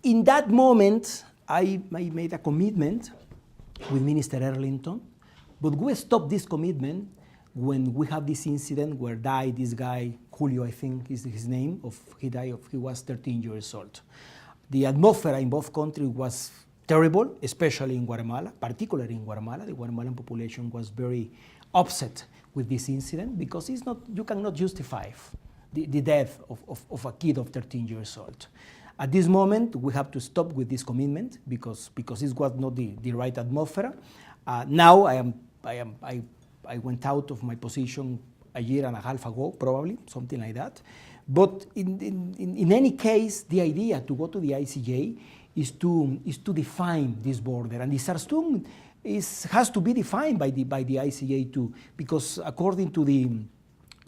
In that moment, I made a commitment with Minister Elrington, but we stopped this commitment when we have this incident where died this guy, Julio, I think is his name, he was 13 years old. The atmosphere in both countries was terrible, especially in Guatemala, particularly in Guatemala. The Guatemalan population was very upset with this incident because you cannot justify the death of a kid of 13 years old. At this moment, we have to stop with this commitment because it was not the right atmosphere. Now I went out of my position a year and a half ago, probably, something like that. But in any case, the idea to go to the ICJ is to define this border. And the Sarstoon has to be defined by the ICJ too, because according to the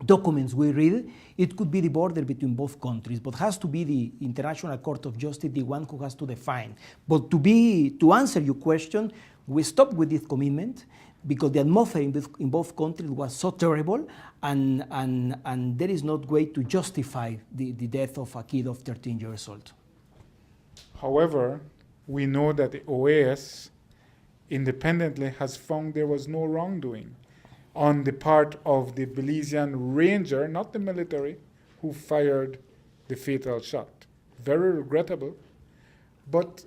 documents we read, it could be the border between both countries, but has to be the International Court of Justice the one who has to define. But to answer your question, we stopped with this commitment because the atmosphere in both countries was so terrible, and there is no way to justify the death of a kid of 13 years old. However, we know that the OAS independently has found there was no wrongdoing on the part of the Belizean ranger, not the military, who fired the fatal shot. Very regrettable, but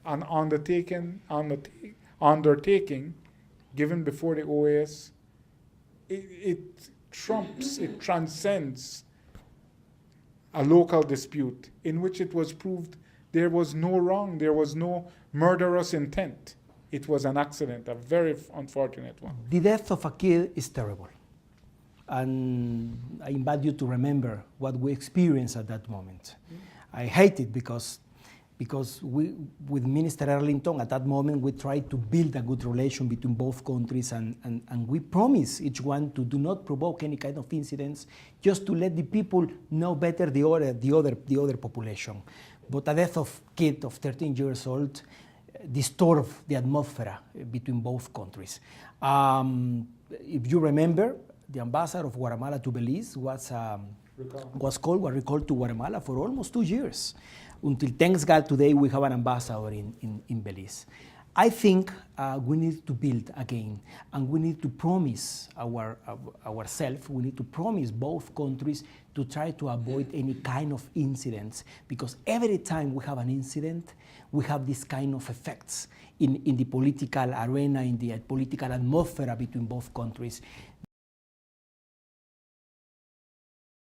an undertaking given before the OAS, it transcends a local dispute in which it was proved there was no wrong, there was no murderous intent. It was an accident, a very unfortunate one. The death of a kid is terrible. And I invite you to remember what we experienced at that moment. I hate it because we, with Minister Elrington, at that moment, we tried to build a good relation between both countries, and we promised each one to do not provoke any kind of incidents, just to let the people know better the other population. But the death of a kid of 13 years old disturbed the atmosphere between both countries. If you remember, the ambassador of Guatemala to Belize was recalled to Guatemala for almost 2 years. Until, thanks God, today we have an ambassador in Belize. I think we need to build again, and we need to promise ourselves, we need to promise both countries to try to avoid any kind of incidents, because every time we have an incident, we have this kind of effects in the political arena, in the political atmosphere between both countries.